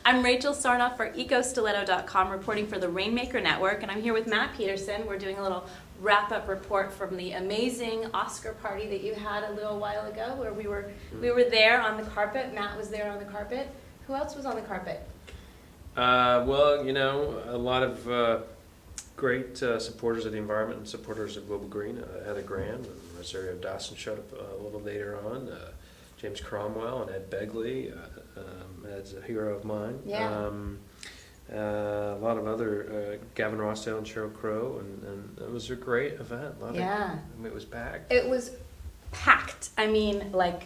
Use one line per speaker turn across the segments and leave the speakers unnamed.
I'm Rachel Sarnoff for EcoStiletto.com, reporting for the Rainmaker Network, and I'm here with Matt Peterson. We're doing a little wrap-up report from the amazing Oscar party that you had a little while ago, where we were there on the carpet. Matt was there on the carpet. Who else was on the carpet?
Well, you know, a lot of great supporters of the environment and supporters of Global Green. Heather Graham and Rosario Dawson showed up a little later on. James Cromwell and Ed Begley, Ed's a hero of mine.
Yeah.
A lot of other, Gavin Rossdale and Sheryl Crow, and it was a great event. It was packed.
It was packed. I mean, like,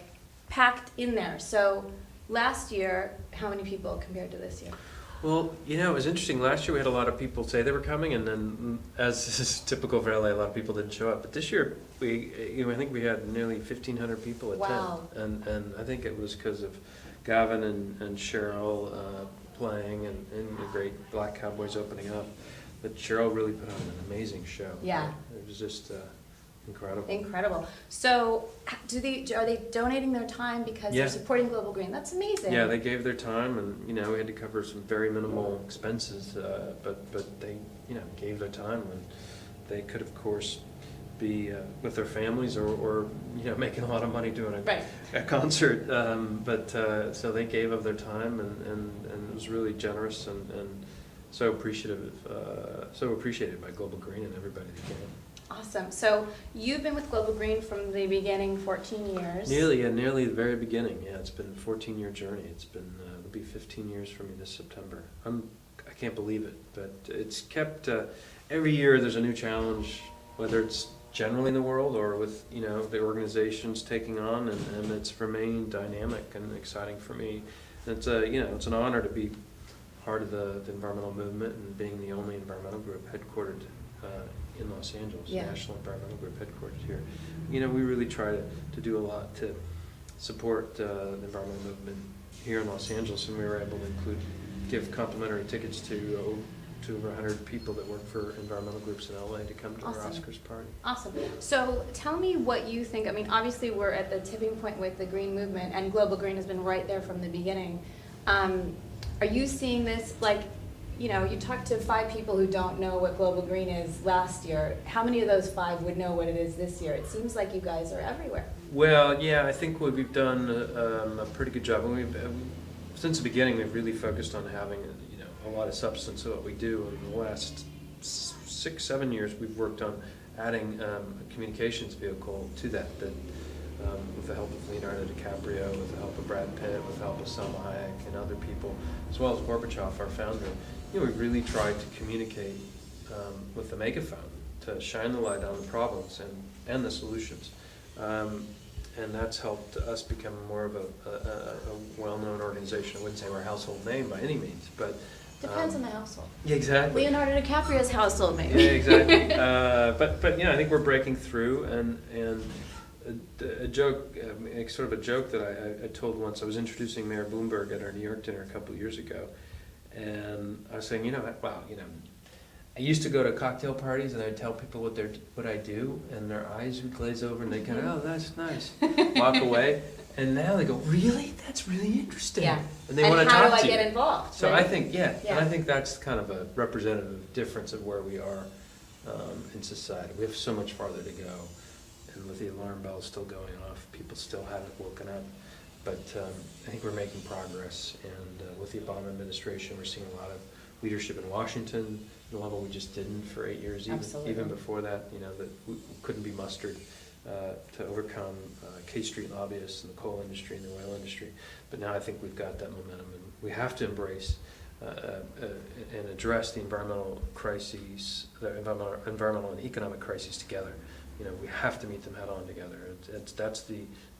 packed in there. So last year, how many people compared to this year?
Well, you know, it was interesting. Last year we had a lot of people say they were coming, and then, as is typical for LA, a lot of people didn't show up. But this year, I think we had nearly 1,500 people attend.
Wow.
And I think it was because of Gavin and Sheryl playing and the great Black Cowboys opening up. But Sheryl really put on an amazing show.
Yeah.
It was just incredible.
Incredible. So, are they donating their time because they're supporting Global Green? That's amazing.
Yeah, they gave their time, and you know, we had to cover some very minimal expenses, but they, you know, gave their time, and they could, of course, be with their families or you know, making a lot of money doing a concert. So they gave of their time, and it was really generous and so appreciated by Global Green and everybody that came.
Awesome. So you've been with Global Green from the beginning, 14 years.
Nearly the very beginning. Yeah, it's been a 14-year journey. It's been it'll be 15 years for me this September. I can't believe it, but it's kept every year there's a new challenge, whether it's generally in the world or with, you know, the organizations taking on, and it's remained dynamic and exciting for me. And it's you know, it's an honor to be part of the environmental movement and being the only environmental group headquartered in Los Angeles, National Environmental Group headquartered here. You know, we really try to do a lot to support the environmental movement here in Los Angeles, and we were able to give complimentary tickets to over 100 people that work for environmental groups in LA to come to our Oscars party.
Awesome. So tell me what you think. I mean, obviously we're at the tipping point with the green movement, and Global Green has been right there from the beginning. Are you seeing this, like, you know, you talked to 5 people who don't know what Global Green is last year. How many of those 5 would know what it is this year? It seems like you guys are everywhere.
Well, yeah, I think we've done a pretty good job. Since the beginning, we've really focused on having a lot of substance to what we do. In the last 6-7 years, we've worked on adding a communications vehicle to that with the help of Leonardo DiCaprio, with the help of Brad Pitt, with the help of Selma Hayek and other people, as well as Gorbachev, our founder. You know, we really tried to communicate with the megaphone to shine the light on the problems and the solutions. And that's helped us become more of a well-known organization. I wouldn't say we're a household name by any means, but
depends on the household.
Yeah, exactly.
Leonardo DiCaprio's household name.
Yeah, exactly. But you know, I think we're breaking through, and a joke, sort of a joke that I told once. I was introducing Mayor Bloomberg at our New York dinner a couple of years ago, and I was saying, you know, wow, you know, I used to go to cocktail parties and I'd tell people what I do, and their eyes would glaze over and they'd kind of, oh, that's nice, walk away. And now they go, really? That's really interesting.
Yeah.
And they want to talk to you.
And how do I get involved?
So
right?
I think, and I think that's kind of a representative difference of where we are in society. We have so much farther to go. And with the alarm bells still going off, people still haven't woken up. But I think we're making progress. And with the Obama administration, we're seeing a lot of leadership in Washington, the level we just didn't for 8 years. Even before that, you know, that we couldn't be mustered to overcome K Street lobbyists in the coal industry and the oil industry. But now I think we've got that momentum, and we have to embrace and address the environmental crises, the environmental and economic crises together. You know, we have to meet them head on together. That's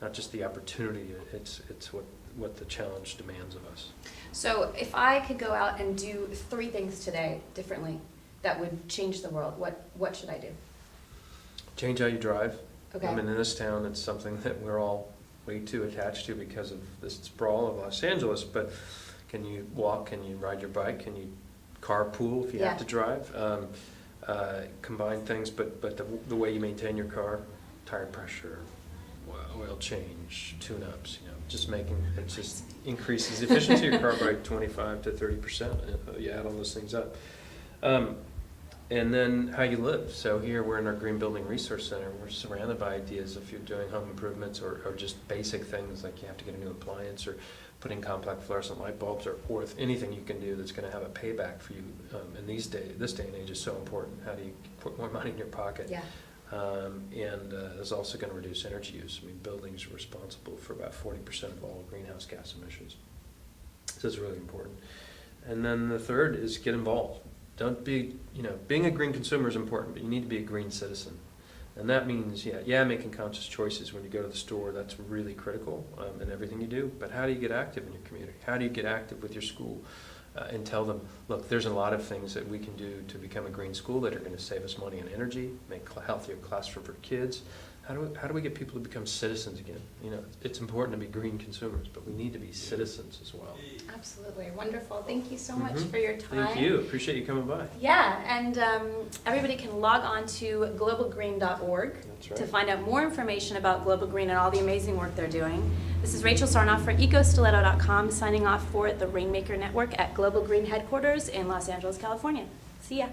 not just the opportunity. It's what the challenge demands of us.
So if I could go out and do 3 things today differently that would change the world, what should I do?
Change how you drive.
Okay.
I mean, in this town, it's something that we're all way too attached to because of this sprawl of Los Angeles. But can you walk? Can you ride your bike? Can you carpool if you have to drive? Combine things, but the way you maintain your car, tire pressure, oil change, tune-ups, you know, it just increases the efficiency of your car by 25 to 30%. You add all those things up. And then how you live. So here we're in our Green Building Resource Center. We're surrounded by ideas if you're doing home improvements or just basic things like you have to get a new appliance or put in complex fluorescent light bulbs or anything you can do that's going to have a payback for you in this day and age is so important. How do you put more money in your pocket?
Yeah.
It's also going to reduce energy use. I mean, buildings are responsible for about 40% of all greenhouse gas emissions. So it's really important. And then the third is get involved. Don't be, being a green consumer is important, but you need to be a green citizen. And that means, making conscious choices when you go to the store. That's really critical in everything you do. But how do you get active in your community? How do you get active with your school? And tell them, look, there's a lot of things that we can do to become a green school that are going to save us money and energy, make a healthier classroom for kids. How do we get people to become citizens again? It's important to be green consumers, but we need to be citizens as well.
Absolutely. Wonderful. Thank you so much for your time.
Thank you. Appreciate you coming by.
Yeah, and everybody can log on to globalgreen.org
That's right.
to find out more information about Global Green and all the amazing work they're doing. This is Rachel Sarnoff for ecostiletto.com signing off for the Rainmaker Network at Global Green headquarters in Los Angeles, California. See ya.